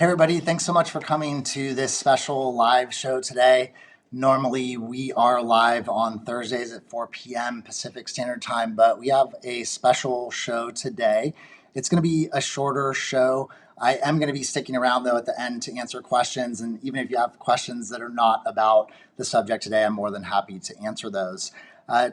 Hey everybody, thanks so much for coming to this special live show today. Normally we are live on Thursdays at 4 p.m. Pacific Standard Time, but we have a special show today. It's going to be a shorter show. I am going to be sticking around though at the end to answer questions, and even if you have questions that are not about the subject today, I'm more than happy to answer those.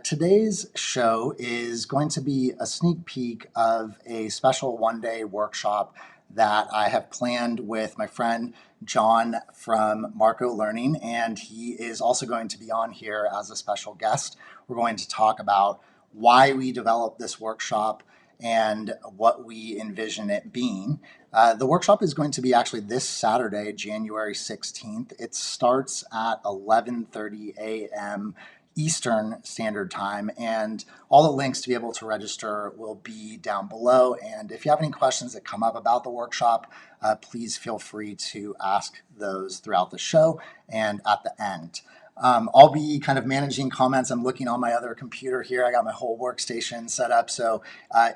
Today's show is going to be a sneak peek of a special one-day workshop that I have planned with my friend John from Marco Learning, and he is also going to be on here as a special guest. We're going to talk about why we developed this workshop and what we envision it being. The workshop is going to be actually this Saturday, January 16th. It starts at 11:30 a.m. Eastern Standard Time, and all the links to be able to register will be down below. And if you have any questions that come up about the workshop, please feel free to ask those throughout the show and at the end. I'll be kind of managing comments. I'm looking on my other computer here. I got my whole workstation set up. So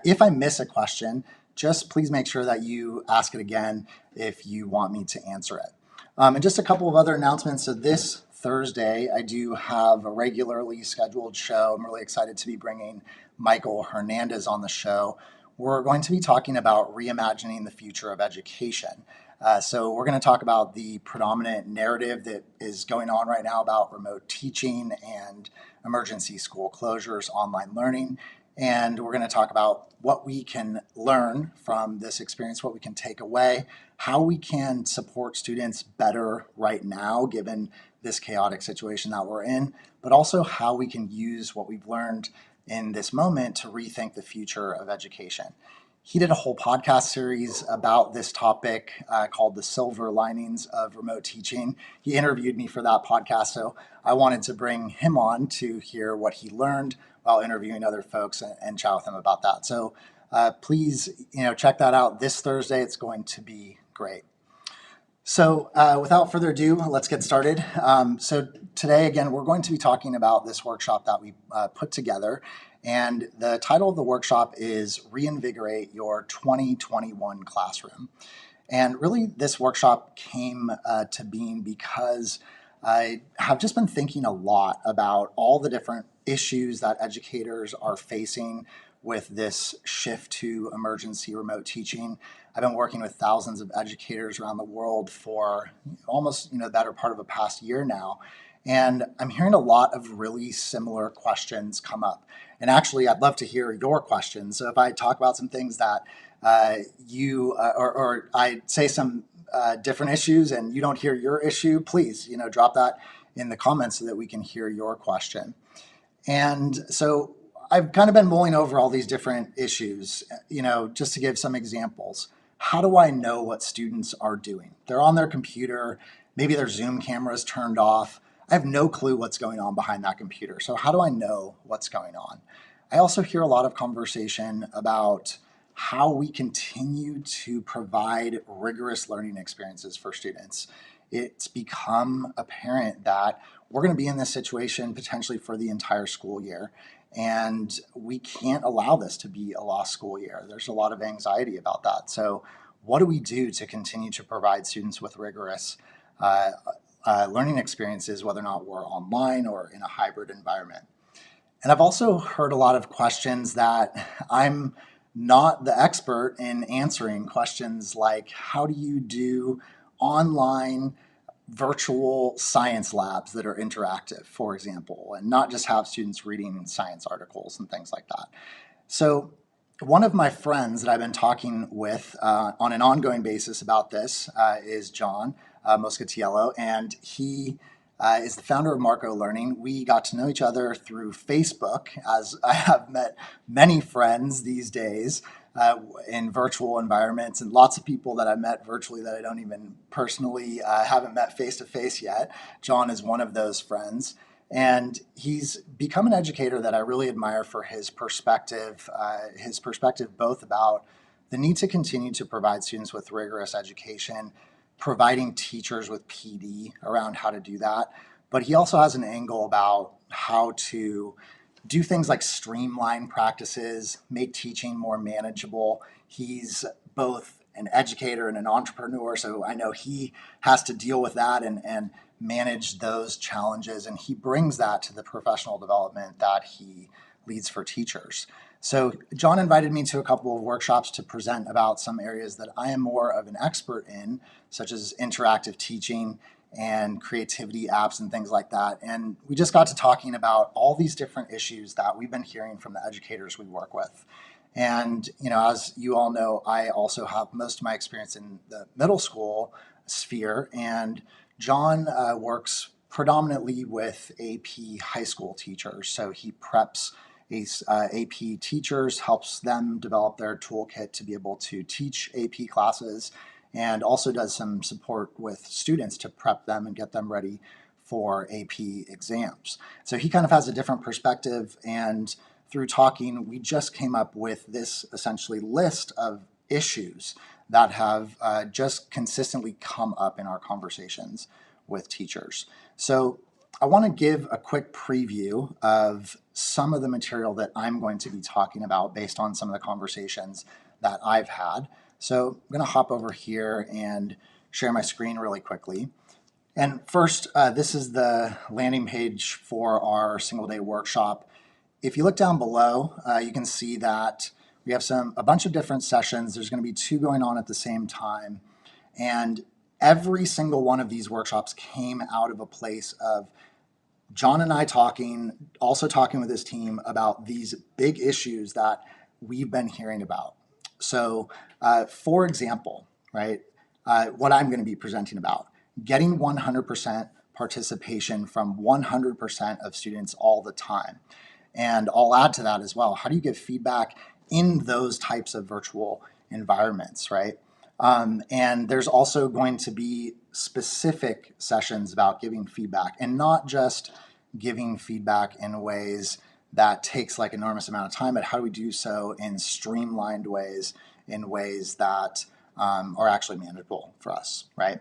if I miss a question, just please make sure that you ask it again if you want me to answer it. And just a couple of other announcements. So this Thursday, I do have a regularly scheduled show. I'm really excited to be bringing Michael Hernandez on the show. We're going to be talking about reimagining the future of education. So we're going to talk about the predominant narrative that is going on right now about remote teaching and emergency school closures, online learning. And we're going to talk about what we can learn from this experience, what we can take away, how we can support students better right now, given this chaotic situation that we're in, but also how we can use what we've learned in this moment to rethink the future of education. He did a whole podcast series about this topic called The Silver Linings of Remote Teaching. He interviewed me for that podcast, so I wanted to bring him on to hear what he learned while interviewing other folks and chat with him about that. So please, check that out this Thursday. It's going to be great. So without further ado, let's get started. So today, again, we're going to be talking about this workshop that we put together. And the title of the workshop is Reinvigorate Your 2021 Classroom. And really, this workshop came to being because I have just been thinking a lot about all the different issues that educators are facing with this shift to emergency remote teaching. I've been working with thousands of educators around the world for almost the better part of the past year now. And I'm hearing a lot of really similar questions come up. And actually, I'd love to hear your questions. So if I talk about some things that or I say some different issues and you don't hear your issue, please, drop that in the comments so that we can hear your question. And so I've kind of been mulling over all these different issues, just to give some examples. How do I know what students are doing? They're on their computer, maybe their Zoom camera is turned off. I have no clue what's going on behind that computer. So how do I know what's going on? I also hear a lot of conversation about how we continue to provide rigorous learning experiences for students. It's become apparent that we're going to be in this situation potentially for the entire school year, and we can't allow this to be a lost school year. There's a lot of anxiety about that. So what do we do to continue to provide students with rigorous learning experiences, whether or not we're online or in a hybrid environment? And I've also heard a lot of questions that I'm not the expert in answering, questions like, how do you do online virtual science labs that are interactive, for example, and not just have students reading science articles and things like that? So one of my friends that I've been talking with on an ongoing basis about this is John Moscatiello, and he is the founder of Marco Learning. We got to know each other through Facebook, as I have met many friends these days in virtual environments, and lots of people that I met virtually that I don't even personally haven't met face to face yet. John is one of those friends. And he's become an educator that I really admire for his perspective both about the need to continue to provide students with rigorous education, providing teachers with PD around how to do that. But he also has an angle about how to do things like streamline practices, make teaching more manageable. He's both an educator and an entrepreneur, so I know he has to deal with that and manage those challenges, and he brings that to the professional development that he leads for teachers. So John invited me to a couple of workshops to present about some areas that I am more of an expert in, such as interactive teaching and creativity apps and things like that. And we just got to talking about all these different issues that we've been hearing from the educators we work with. And, as you all know, I also have most of my experience in the middle school sphere, and John works predominantly with AP high school teachers. So he preps AP teachers, helps them develop their toolkit to be able to teach AP classes, and also does some support with students to prep them and get them ready for AP exams. So he kind of has a different perspective, and through talking, we just came up with this essentially list of issues that have just consistently come up in our conversations with teachers. So I want to give a quick preview of some of the material that I'm going to be talking about based on some of the conversations that I've had. So I'm going to hop over here and share my screen really quickly. And first, this is the landing page for our single day workshop. If you look down below, you can see that we have a bunch of different sessions. There's going to be 2 going on at the same time. And every single one of these workshops came out of a place of John and I also talking with his team about these big issues that we've been hearing about. So, for example, right, what I'm going to be presenting about, getting 100% participation from 100% of students all the time. And I'll add to that as well. How do you give feedback in those types of virtual environments, right? And there's also going to be specific sessions about giving feedback, and not just giving feedback in ways that takes like enormous amount of time, but how do we do so in streamlined ways, in ways that are actually manageable for us, right?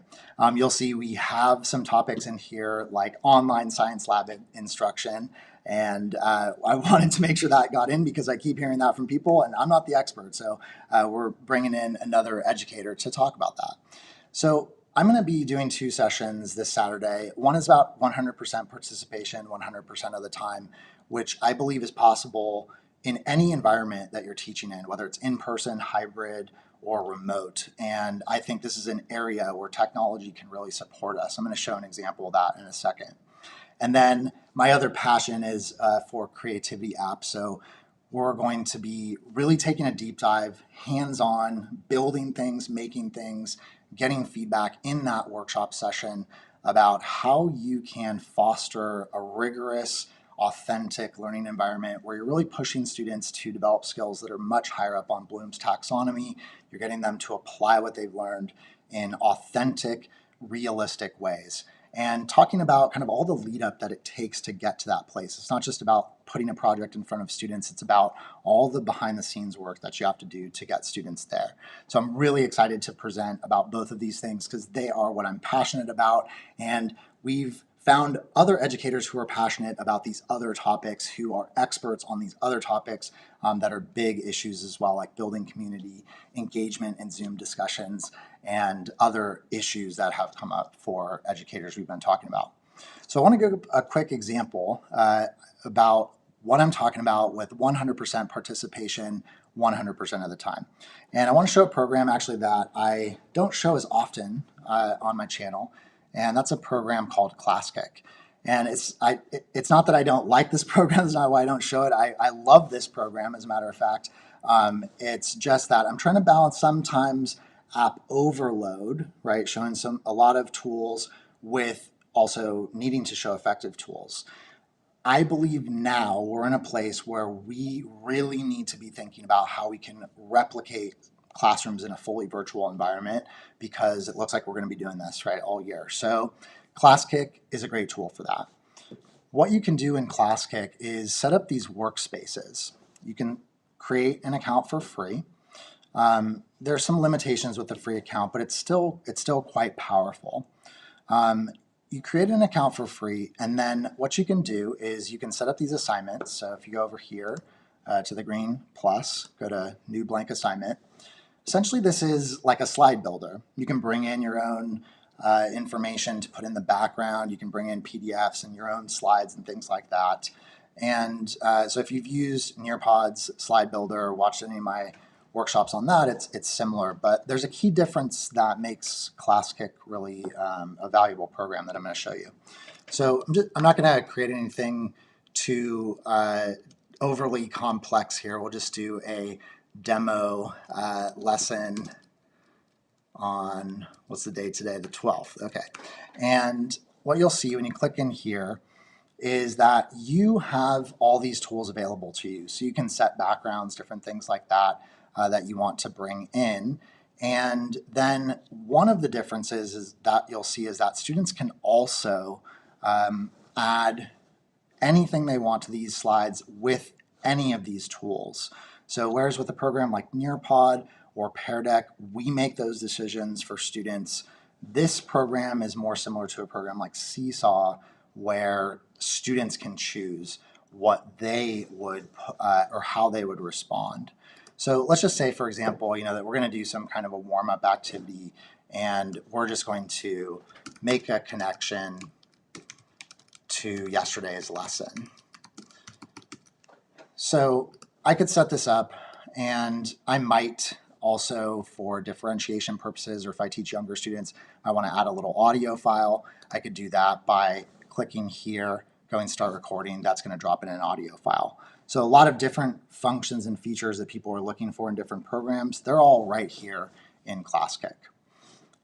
You'll see we have some topics in here like online science lab instruction, and I wanted to make sure that got in because I keep hearing that from people, and I'm not the expert, so we're bringing in another educator to talk about that. So I'm going to be doing 2 sessions this Saturday. One is about 100% participation, 100% of the time, which I believe is possible in any environment that you're teaching in, whether it's in-person, hybrid, or remote. And I think this is an area where technology can really support us. I'm going to show an example of that in a second. And then my other passion is for creativity apps. So we're going to be really taking a deep dive, hands-on, building things, making things, getting feedback in that workshop session about how you can foster a rigorous, authentic learning environment where you're really pushing students to develop skills that are much higher up on Bloom's taxonomy. You're getting them to apply what they've learned in authentic, realistic ways. And talking about kind of all the lead up that it takes to get to that place. It's not just about putting a project in front of students, it's about all the behind the scenes work that you have to do to get students there. So I'm really excited to present about both of these things because they are what I'm passionate about, and we've found other educators who are passionate about these other topics, who are experts on these other topics that are big issues as well, like building community engagement in Zoom discussions and other issues that have come up for educators we've been talking about. So I want to give a quick example about what I'm talking about with 100% participation 100% of the time. And I want to show a program actually that I don't show as often on my channel, and that's a program called ClassKick. And it's not that I don't like this program, it's not why I don't show it. I love this program, as a matter of fact. It's just that I'm trying to balance sometimes app overload, right? Showing a lot of tools with also needing to show effective tools. I believe now we're in a place where we really need to be thinking about how we can replicate classrooms in a fully virtual environment, because it looks like we're going to be doing this right all year. So ClassKick is a great tool for that. What you can do in ClassKick is set up these workspaces. You can create an account for free. There are some limitations with the free account, but it's still quite powerful. You create an account for free, and then what you can do is you can set up these assignments. So if you go over here to the green plus, go to new blank assignment, Essentially, this is like a slide builder. You can bring in your own information to put in the background. You can bring in PDFs and your own slides and things like that. And so if you've used Nearpod's slide builder or watched any of my workshops on that, it's similar. But there's a key difference that makes ClassKick really a valuable program that I'm going to show you. So I'm not going to create anything too overly complex here. We'll just do a demo lesson on, what's the date today? The 12th. Okay. And what you'll see when you click in here is that you have all these tools available to you. So you can set backgrounds, different things like that that you want to bring in. And then one of the differences is that you'll see is that students can also add anything they want to these slides with any of these tools. So whereas with a program like Nearpod or Pear Deck, we make those decisions for students. This program is more similar to a program like Seesaw, where students can choose what they would or how they would respond. So let's just say, for example, that we're going to do some kind of a warm-up activity, and we're just going to make a connection to yesterday's lesson. So I could set this up, and I might also, for differentiation purposes, or if I teach younger students, I want to add a little audio file. I could do that by clicking here, going start recording. That's going to drop in an audio file. So a lot of different functions and features that people are looking for in different programs, they're all right here in ClassKick.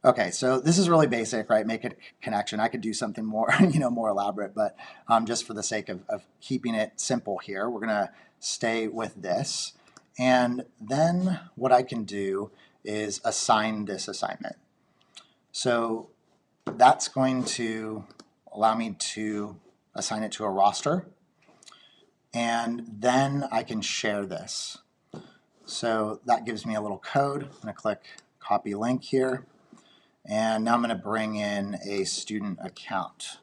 Okay, so this is really basic, right? Make a connection. I could do something more, more elaborate, but just for the sake of keeping it simple here, we're gonna stay with this. And then what I can do is assign this assignment. So that's going to allow me to assign it to a roster. And then I can share this. So that gives me a little code. I'm gonna click copy link here. And now I'm going to bring in a student account.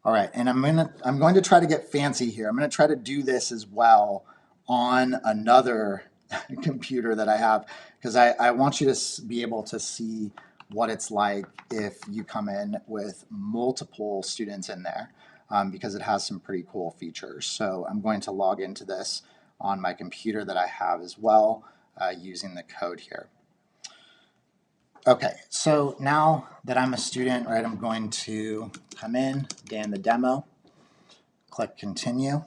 All right, and I'm going to try to get fancy here. I'm going to try to do this as well on another computer that I have, because I want you to be able to see what it's like if you come in with multiple students in there, because it has some pretty cool features. So I'm going to log into this on my computer that I have as well, using the code here. Okay, so now that I'm a student, right, I'm going to come in, Dan the demo, click continue,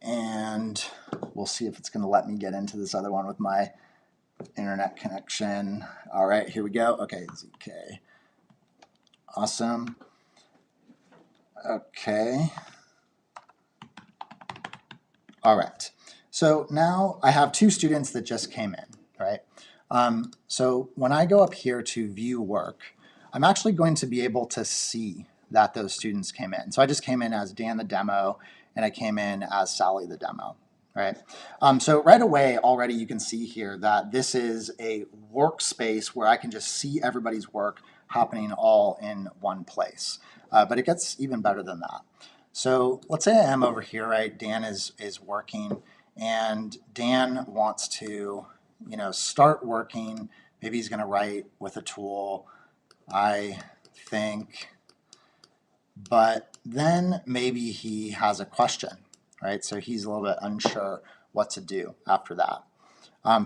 and we'll see if it's going to let me get into this other one with my internet connection. All right, here we go. Okay, ZK. Awesome. Okay. All right, so now I have two students that just came in. Right? So when I go up here to view work, I'm actually going to be able to see that those students came in. So I just came in as Dan the demo, and I came in as Sally the demo, right? So right away already you can see here that this is a workspace where I can just see everybody's work happening all in one place. But it gets even better than that. So let's say I am over here, right? Dan is working, and Dan wants to start working. Maybe he's going to write with a tool, I think, but then maybe he has a question, right? So he's a little bit unsure what to do after that.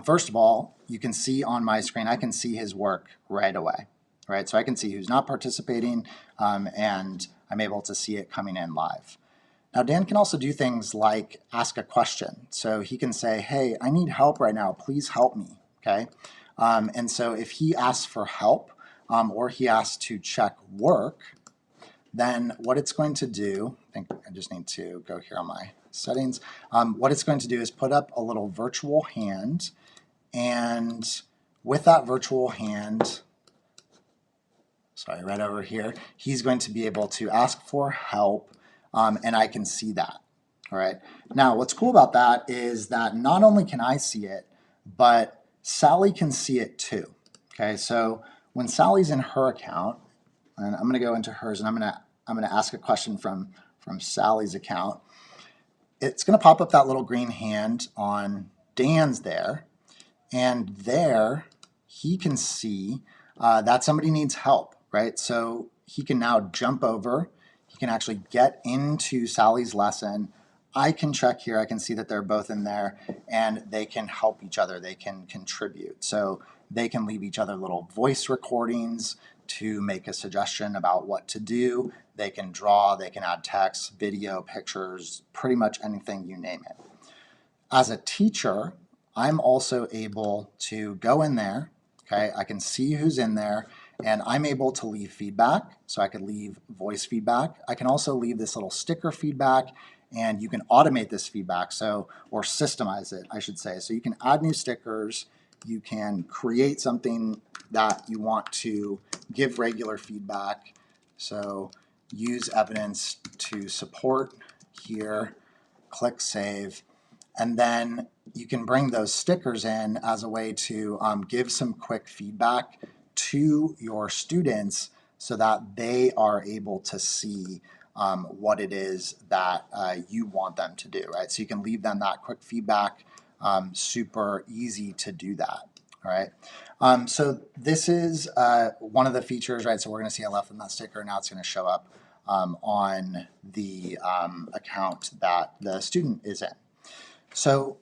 First of all, you can see on my screen, I can see his work right away, right? So I can see who's not participating, and I'm able to see it coming in live. Now, Dan can also do things like ask a question. So he can say, hey, I need help right now. Please help me, okay? And so if he asks for help, or he asks to check work, then what it's going to do, I think I just need to go here on my settings. What it's going to do is put up a little virtual hand, and with that virtual hand, sorry, right over here, he's going to be able to ask for help, and I can see that. All right. Now, what's cool about that is that not only can I see it, but Sally can see it too. Okay. So when Sally's in her account, and I'm going to go into hers, and I'm going to ask a question from Sally's account. it's going to pop up that little green hand on Dan's there. And there he can see that somebody needs help, right? So he can now jump over. He can actually get into Sally's lesson. I can check here. I can see that they're both in there and they can help each other. They can contribute. So they can leave each other little voice recordings to make a suggestion about what to do. They can draw, they can add text, video, pictures, pretty much anything, you name it. As a teacher, I'm also able to go in there, okay? I can see who's in there and I'm able to leave feedback. So I could leave voice feedback. I can also leave this little sticker feedback and you can automate this feedback, or systemize it, I should say. So you can add new stickers, you can create something that you want to give regular feedback. So use evidence to support here, click save. And then you can bring those stickers in as a way to give some quick feedback to your students so that they are able to see what it is that you want them to do, right? So you can leave them that quick feedback, super easy to do that, all right? So this is one of the features, right? So we're gonna see I left them that sticker, now it's gonna show up on the account that the student is in. So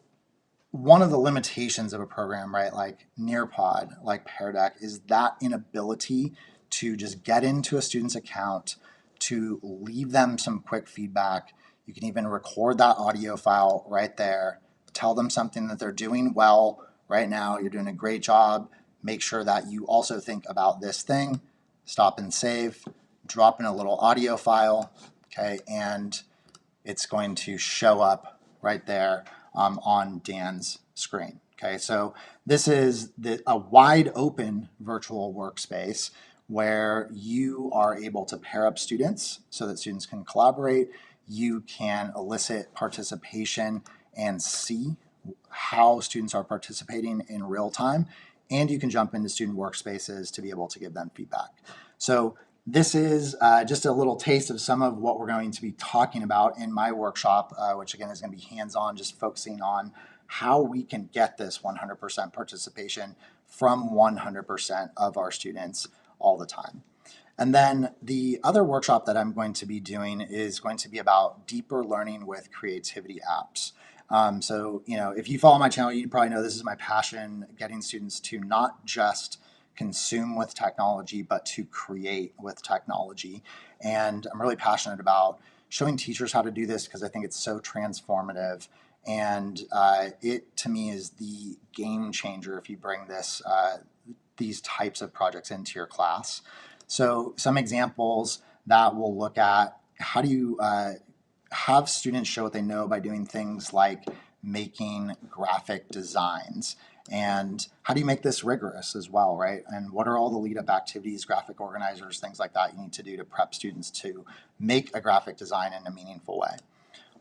one of the limitations of a program, right, like Nearpod, like Pear Deck, is that inability to just get into a student's account, to leave them some quick feedback. You can even record that audio file right there, tell them something that they're doing well right now, you're doing a great job, make sure that you also think about this thing, stop and save, drop in a little audio file, okay, and it's going to show up right there on Dan's screen. Okay, so this is a wide open virtual workspace where you are able to pair up students so that students can collaborate. You can elicit participation and see how students are participating in real time, and you can jump into student workspaces to be able to give them feedback. So this is just a little taste of some of what we're going to be talking about in my workshop, which again is going to be hands-on, just focusing on how we can get this 100% participation from 100% of our students all the time. And then the other workshop that I'm going to be doing is going to be about deeper learning with creativity apps. So, if you follow my channel, you probably know this is my passion, getting students to not just consume with technology, but to create with technology. And I'm really passionate about showing teachers how to do this because I think it's so transformative. And it, to me, is the game changer if you bring these types of projects into your class. So some examples that we'll look at: how do you have students show what they know by doing things like making graphic designs? And how do you make this rigorous as well, right? And what are all the lead-up activities, graphic organizers, things like that you need to do to prep students to make a graphic design in a meaningful way?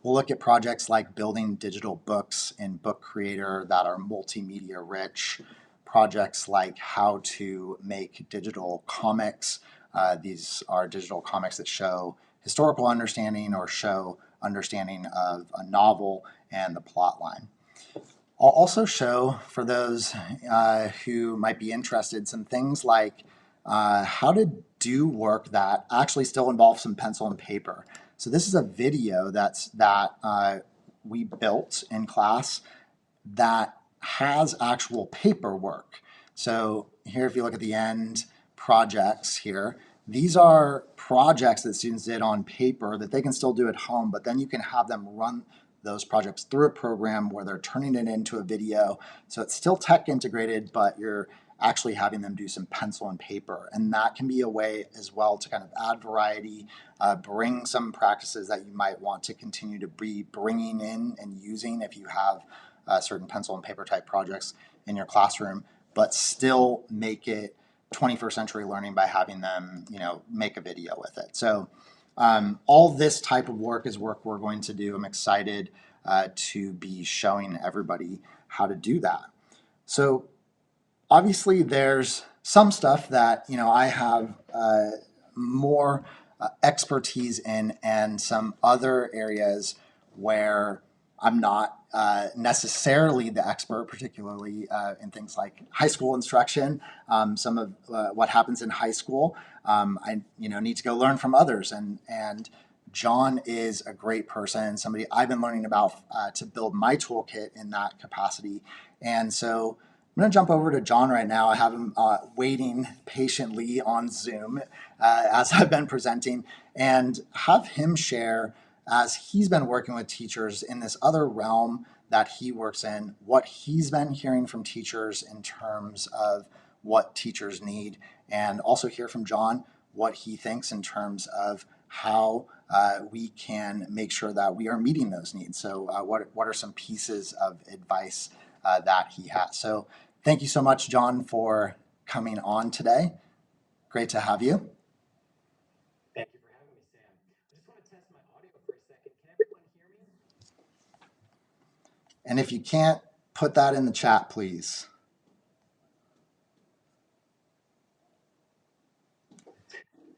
We'll look at projects like building digital books in Book Creator that are multimedia rich, projects like how to make digital comics. These are digital comics that show historical understanding or show understanding of a novel and the plot line. I'll also show, for those who might be interested, some things like how to do work that actually still involves some pencil and paper. So this is a video that we built in class that has actual paperwork. So here, if you look at the end projects here, these are projects that students did on paper that they can still do at home, but then you can have them run those projects through a program where they're turning it into a video. So it's still tech integrated, but you're actually having them do some pencil and paper. And that can be a way as well to kind of add variety, bring some practices that you might want to continue to be bringing in and using if you have certain pencil and paper type projects in your classroom, but still make it 21st century learning by having them, make a video with it. So all this type of work is work we're going to do. I'm excited to be showing everybody how to do that. So obviously there's some stuff that, I have more expertise in, and some other areas where I'm not necessarily the expert, particularly in things like high school instruction. Some of what happens in high school, I need to go learn from others, and John is a great person, somebody I've been learning about to build my toolkit in that capacity. And so I'm going to jump over to John right now. I have him waiting patiently on Zoom as I've been presenting, and have him share, as he's been working with teachers in this other realm that he works in, what he's been hearing from teachers in terms of what teachers need, and also hear from John what he thinks in terms of how we can make sure that we are meeting those needs. So what are some pieces of advice that he has? So thank you so much, John, for coming on today. Great to have you. Thank you for having me, Sam. I just want to test my audio for a second. Can everyone hear me? And if you can't, put that in the chat, please.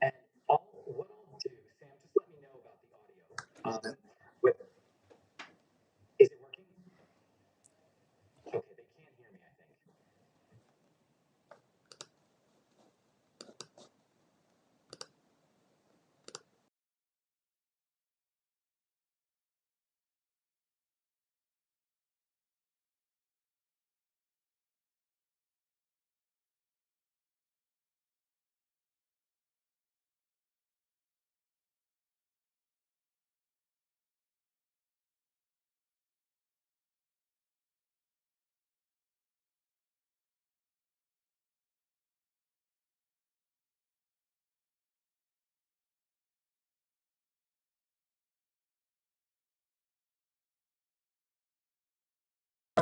And what I'll do, Sam, just let me know about the audio. Is it working? Okay, they can't hear me, I think.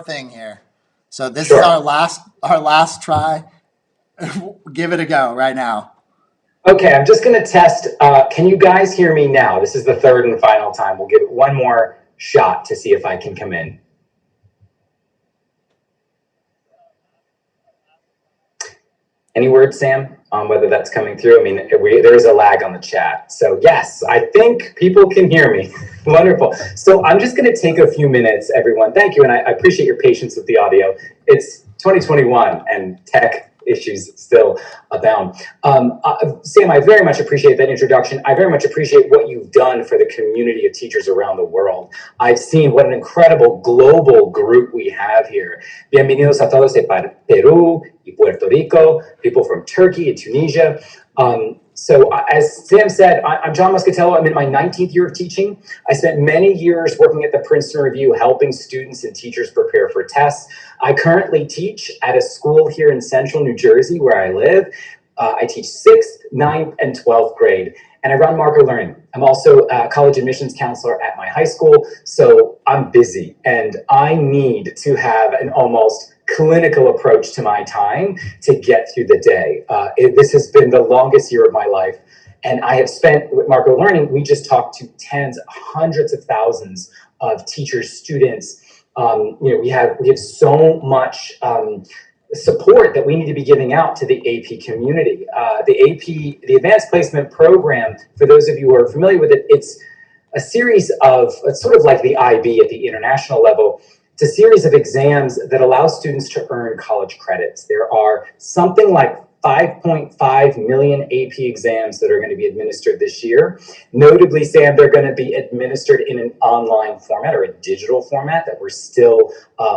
Thing here. So this is our last try. Give it a go right now. Okay, I'm just going to test. Can you guys hear me now? This is the third and final time. We'll give it one more shot to see if I can come in. Any words, Sam, on whether that's coming through? I mean, there is a lag on the chat. So yes, I think people can hear me. Wonderful. So I'm just going to take a few minutes, everyone. Thank you, and I appreciate your patience with the audio. It's 2021, and tech issues still abound. Sam, I very much appreciate that introduction. I very much appreciate what you've done for the community of teachers around the world. I've seen what an incredible global group we have here. Bienvenidos a todos de Perú y Puerto Rico, people from Turkey and Tunisia. So as Sam said, I'm John Moscatiello. I'm in my 19th year of teaching. I spent many years working at the Princeton Review, helping students and teachers prepare for tests. I currently teach at a school here in central New Jersey where I live. I teach 6th, 9th, and 12th grade, and I run Marco Learning. I'm also a college admissions counselor at my high school, so I'm busy, and I need to have an almost clinical approach to my time to get through the day. This has been the longest year of my life, and I have spent with Marco Learning. We just talked to tens, hundreds of thousands of teachers, students. We have so much support that we need to be giving out to the AP community. The Advanced Placement Program, for those of you who are familiar with it, it's a series of, it's sort of like the IB at the international level. It's a series of exams that allow students to earn college credits. There are something like 5.5 million AP exams that are going to be administered this year. Notably, Sam, they're going to be administered in an online format or a digital format that we're still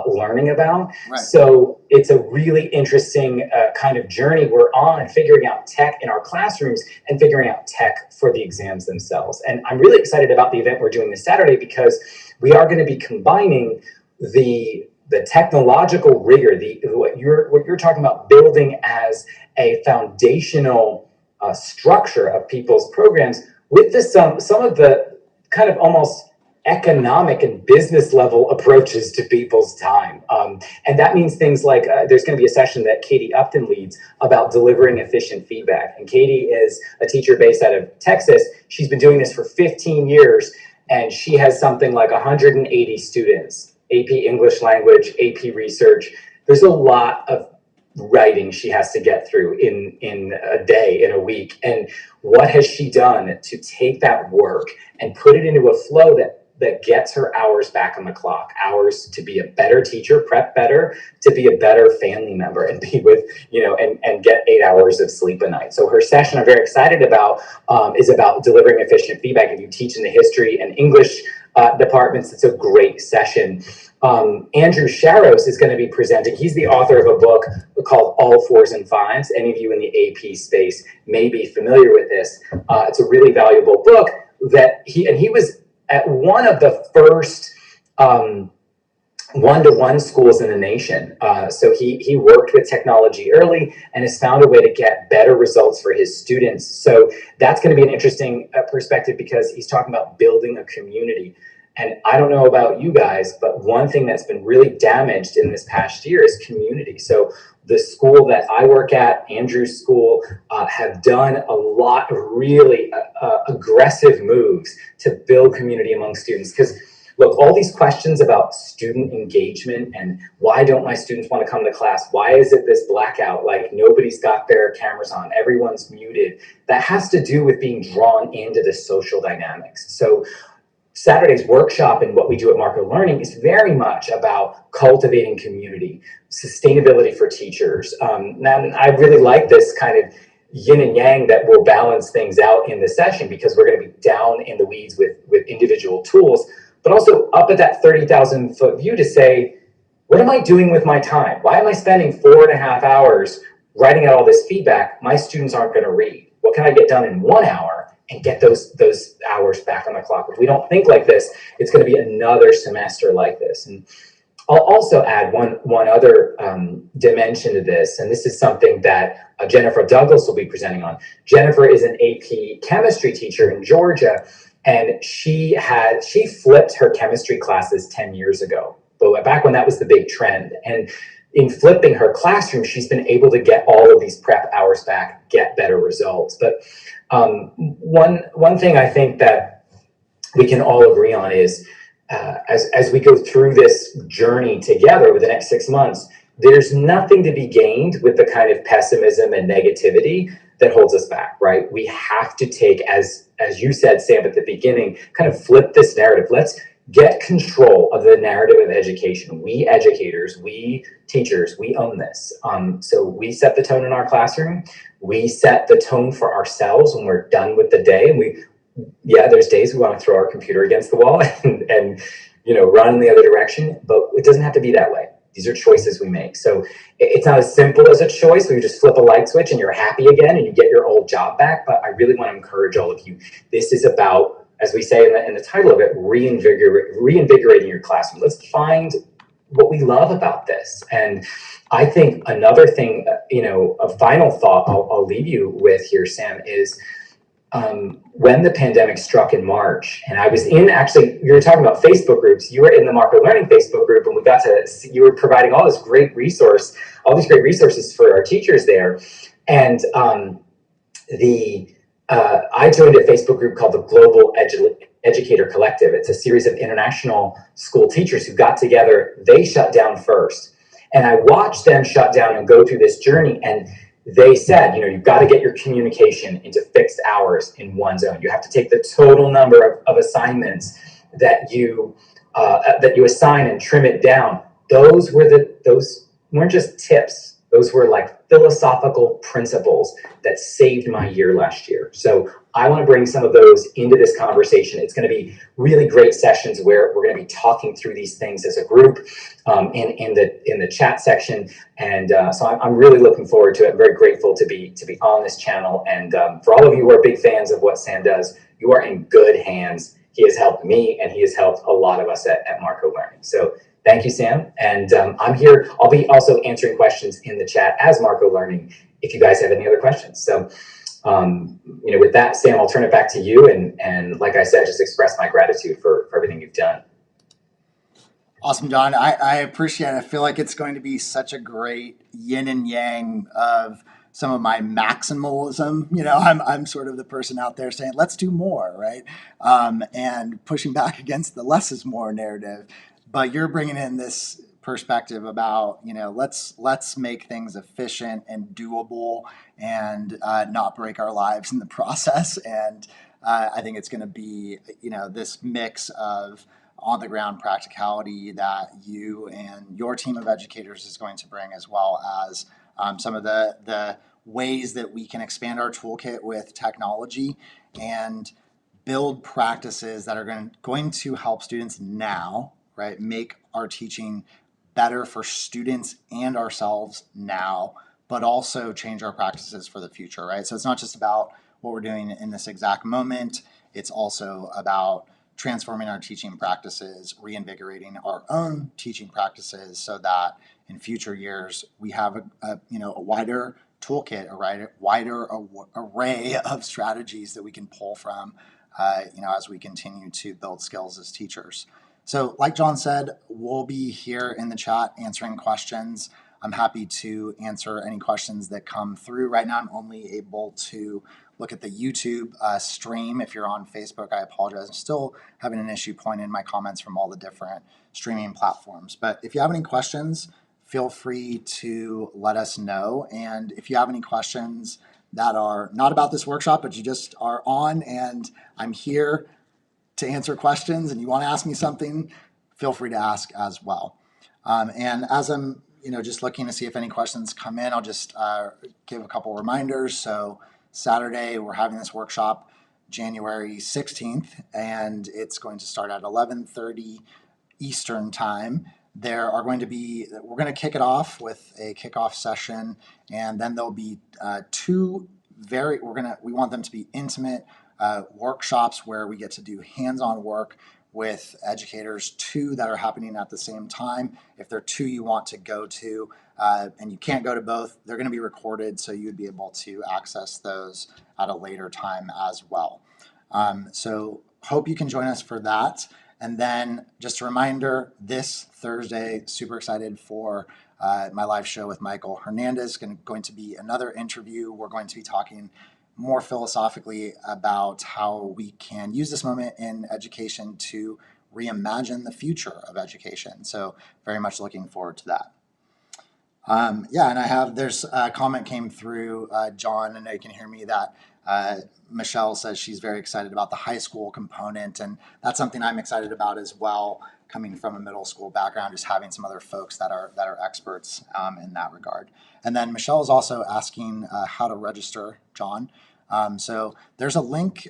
learning about. Right. So it's a really interesting kind of journey we're on, figuring out tech in our classrooms and figuring out tech for the exams themselves. And I'm really excited about the event we're doing this Saturday because we are going to be combining the technological rigor, what you're talking about building as a foundational structure of people's programs with some of the kind of almost economic and business level approaches to people's time. And that means things like there's going to be a session that Katie Upton leads about delivering efficient feedback. And Katie is a teacher based out of Texas. She's been doing this for 15 years, and she has something like 180 students. AP English language, AP research. There's a lot of writing she has to get through in a day, in a week. And what has she done to take that work and put it into a flow that that gets her hours back on the clock, hours to be a better teacher, prep better, to be a better family member and be with, and get 8 hours of sleep a night. So her session I'm very excited about is about delivering efficient feedback. If you teach in the history and English departments, it's a great session. Andrew Sharos is going to be presenting. He's the author of a book called All Fours and Fives. Any of you in the AP space may be familiar with this. It's a really valuable book that he was at one of the first one-to-one schools in the nation. So he worked with technology early and has found a way to get better results for his students. So that's going to be an interesting perspective, because he's talking about building a community. And I don't know about you guys, but one thing that's been really damaged in this past year is community. So the school that I work at, Andrew's school, have done a lot of really aggressive moves to build community among students. Because look, all these questions about student engagement and why don't my students want to come to class? Why is it this blackout? Like nobody's got their cameras on, everyone's muted. That has to do with being drawn into the social dynamics. So Saturday's workshop and what we do at Marco Learning is very much about cultivating community, sustainability for teachers. Now, I really like this kind of yin and yang that will balance things out in the session, because we're going to be down in the weeds with individual tools, but also up at that 30,000 foot view to say, what am I doing with my time? Why am I spending 4.5 hours writing out all this feedback my students aren't going to read? What can I get done in 1 hour and get those hours back on the clock? If we don't think like this, it's going to be another semester like this. And I'll also add one other dimension to this, and this is something that Jennifer Douglas will be presenting on. Jennifer is an AP chemistry teacher in Georgia, and she flipped her chemistry classes 10 years ago, but back when that was the big trend. And in flipping her classroom, she's been able to get all of these prep hours back, get better results. But one thing I think that we can all agree on is as we go through this journey together over the next 6 months, there's nothing to be gained with the kind of pessimism and negativity that holds us back, right? We have to take, as you said, Sam, at the beginning, kind of flip this narrative. Let's get control of the narrative of education. We educators, we teachers, we own this. So we set the tone in our classroom. We set the tone for ourselves when we're done with the day. And there's days we want to throw our computer against the wall and run in the other direction, but it doesn't have to be that way. These are choices we make. So it's not as simple as a choice where you just flip a light switch and you're happy again and you get your old job back. But I really want to encourage all of you. This is about, as we say in the title of it, reinvigorating your classroom. Let's find what we love about this. And I think another thing, a final thought I'll leave you with here, Sam, is when the pandemic struck in March, and I was in, actually, you were talking about Facebook groups. You were in the Marco Learning Facebook group, and we got to see, you were providing all these great resources for our teachers there. And I joined a Facebook group called the Global Educator Collective. It's a series of international school teachers who got together. They shut down first. And I watched them shut down and go through this journey. And they said, you've got to get your communication into fixed hours in one zone. You have to take the total number of assignments that you assign and trim it down. Those weren't just tips. Those were like philosophical principles that saved my year last year. So I want to bring some of those into this conversation. It's going to be really great sessions where we're going to be talking through these things as a group in the chat section. And so I'm really looking forward to it. I'm very grateful to be on this channel. And for all of you who are big fans of what Sam does, you are in good hands. He has helped me, and he has helped a lot of us at Marco Learning. So thank you, Sam. And I'm here. I'll be also answering questions in the chat as Marco Learning if you guys have any other questions. So, with that, Sam, I'll turn it back to you. And like I said, just express my gratitude for everything you've done. Awesome, John. I appreciate it. I feel like it's going to be such a great yin and yang of some of my maximalism. I'm sort of the person out there saying, let's do more, right? And pushing back against the less is more narrative. But you're bringing in this perspective about, let's make things efficient and doable and not break our lives in the process. And I think it's going to be, this mix of on the ground practicality that you and your team of educators is going to bring, as well as some of the ways that we can expand our toolkit with technology and build practices that are going to help students now, right? Make our teaching better for students and ourselves now, but also change our practices for the future, right? So it's not just about what we're doing in this exact moment. It's also about transforming our teaching practices, reinvigorating our own teaching practices so that in future years we have a wider toolkit, a wider array of strategies that we can pull from, as we continue to build skills as teachers. So like John said, we'll be here in the chat answering questions. I'm happy to answer any questions that come through. Right now, I'm only able to look at the YouTube stream. If you're on Facebook, I apologize. I'm still having an issue pointing my comments from all the different streaming platforms. But if you have any questions, feel free to let us know. And if you have any questions that are not about this workshop, but you just are on and I'm here to answer questions and you want to ask me something, feel free to ask as well. And as I'm just looking to see if any questions come in, I'll just give a couple reminders. So Saturday, we're having this workshop January 16th, and it's going to start at 11:30 Eastern time. We're going to kick it off with a kickoff session, and then there'll be we want them to be intimate workshops where we get to do hands-on work with educators, 2 that are happening at the same time. If there are 2 you want to go to and you can't go to both, they're going to be recorded, so you'd be able to access those at a later time as well. So hope you can join us for that. And then just a reminder, this Thursday, super excited for my live show with Michael Hernandez. Going to be another interview. We're going to be talking more philosophically about how we can use this moment in education to reimagine the future of education. So very much looking forward to that. And there's a comment came through, John, I know you can hear me, that Michelle says she's very excited about the high school component, and that's something I'm excited about as well, coming from a middle school background, just having some other folks that are experts in that regard. And then Michelle is also asking how to register, John. So there's a link,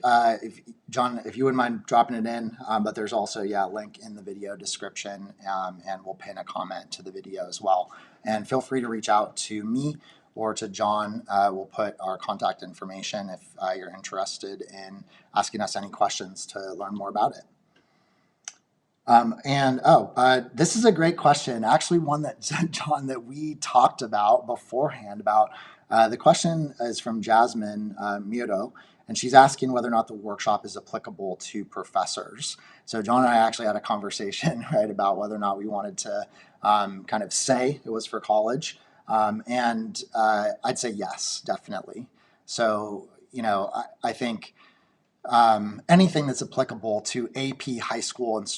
John, if you wouldn't mind dropping it in, but there's also, a link in the video description, and we'll pin a comment to the video as well. And feel free to reach out to me or to John. We'll put our contact information if you're interested in asking us any questions to learn more about it. This is a great question. Actually, one that, John, that we talked about beforehand about. The question is from Jasmine Muro, and she's asking whether or not the workshop is applicable to professors. So John and I actually had a conversation, right, about whether or not we wanted to kind of say it was for college. And I'd say yes, definitely. So, I think anything that's applicable to AP high school and,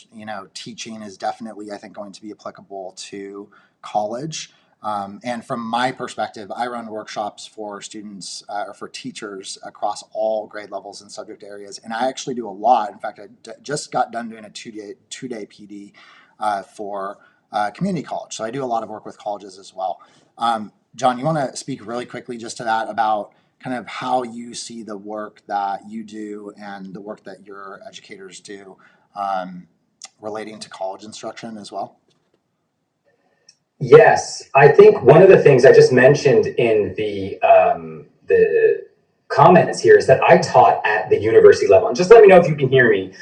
teaching is definitely, I think, going to be applicable to college. And from my perspective, I run workshops for students or for teachers across all grade levels and subject areas. And I actually do a lot. In fact, I just got done doing a two-day PD for community college. So I do a lot of work with colleges as well. John, you want to speak really quickly just to that about kind of how you see the work that you do and the work that your educators do relating to college instruction as well? Yes, I think one of the things I just mentioned in the comments here is that I taught at the university level. And just let me know if you can hear me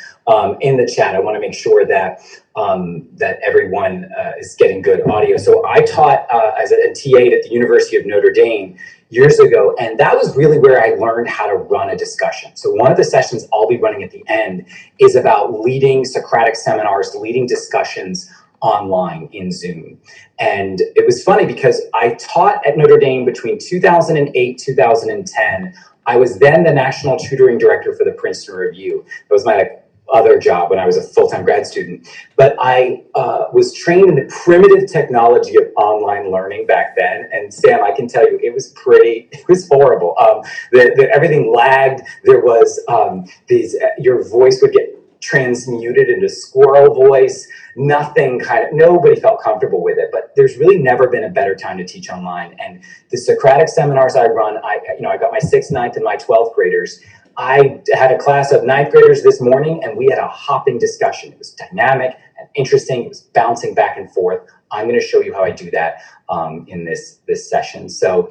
in the chat. I want to make sure that that everyone is getting good audio. So I taught as a TA at the University of Notre Dame years ago, and that was really where I learned how to run a discussion. So one of the sessions I'll be running at the end is about leading Socratic seminars, leading discussions online in Zoom. And it was funny because I taught at Notre Dame between 2008, 2010. I was then the national tutoring director for the Princeton Review. That was my other job when I was a full-time grad student. But I was trained in the primitive technology of online learning back then. And Sam, I can tell you, it was horrible. Everything lagged. There was your voice would get transmuted into squirrel voice. Nobody felt comfortable with it, but there's really never been a better time to teach online. And the Socratic seminars I run, I got my 6th, 9th, and my 12th graders. I had a class of 9th graders this morning, and we had a hopping discussion. It was dynamic and interesting. It was bouncing back and forth. I'm going to show you how I do that in this session. So,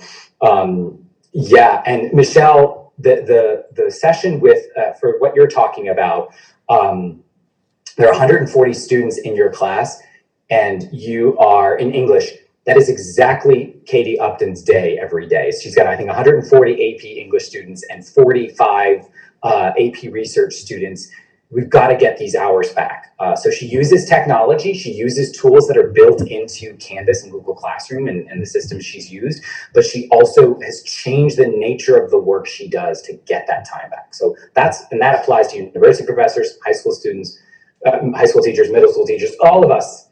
yeah, and Michelle, the session with for what you're talking about, there are 140 students in your class, and you are in English. That is exactly Katie Upton's day every day. She's got, I think, 140 AP English students and 45 AP research students. We've got to get these hours back. So she uses technology. She uses tools that are built into Canvas and Google Classroom and the systems she's used, but she also has changed the nature of the work she does to get that time back. So that applies to university professors, high school students, high school teachers, middle school teachers, all of us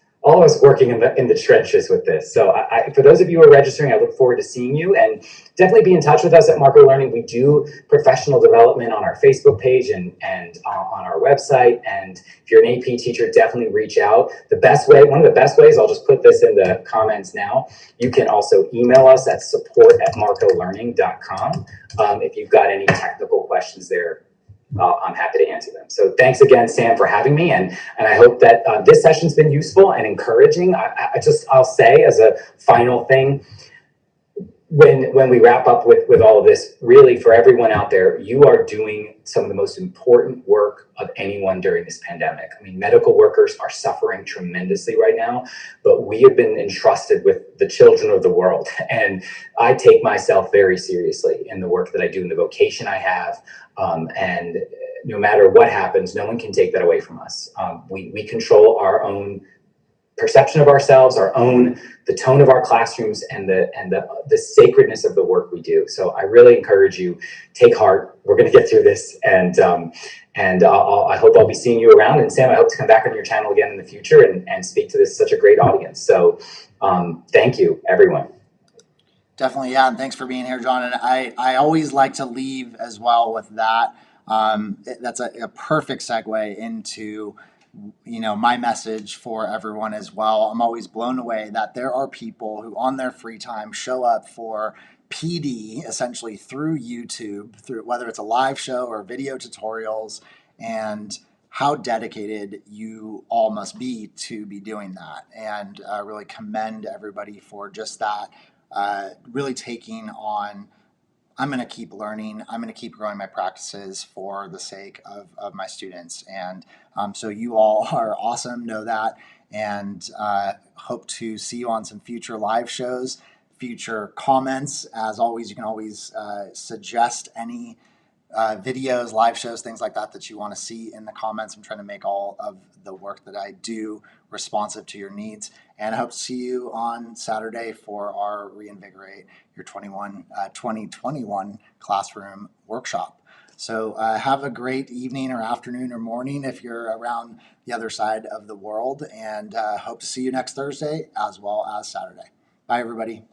working in the trenches with this. So for those of you who are registering, I look forward to seeing you, and definitely be in touch with us at Marco Learning. We do professional development on our Facebook page and on our website. And if you're an AP teacher, definitely reach out. One of the best ways, I'll just put this in the comments now. You can also email us at support@marcolearning.com. If you've got any technical questions there, I'm happy to answer them. So thanks again, Sam, for having me. And I hope that this session's been useful and encouraging. I'll say as a final thing, when we wrap up with all of this, really for everyone out there, you are doing some of the most important work of anyone during this pandemic. I mean, medical workers are suffering tremendously right now, but we have been entrusted with the children of the world. And I take myself very seriously in the work that I do, in the vocation I have. And no matter what happens, no one can take that away from us. We control our own perception of ourselves, the tone of our classrooms, and the sacredness of the work we do. So I really encourage you, take heart. We're going to get through this, and I hope I'll be seeing you around. And Sam, I hope to come back on your channel again in the future and speak to such a great audience. So thank you, everyone. Definitely, yeah, and thanks for being here, John. And I always like to leave as well with that. That's a perfect segue into my message for everyone as well. I'm always blown away that there are people who on their free time show up for PD essentially through YouTube, through whether it's a live show or video tutorials, and how dedicated you all must be to be doing that. And really commend everybody for just that. Really taking on, I'm going to keep learning, I'm going to keep growing my practices for the sake of my students. And so you all are awesome, know that, and hope to see you on some future live shows, future comments. As always, you can always suggest any videos, live shows, things like that you want to see in the comments. I'm trying to make all of the work that I do responsive to your needs. And I hope to see you on Saturday for our Reinvigorate Your 2021 Classroom Workshop. So have a great evening or afternoon or morning if you're around the other side of the world, and hope to see you next Thursday as well as Saturday. Bye, everybody.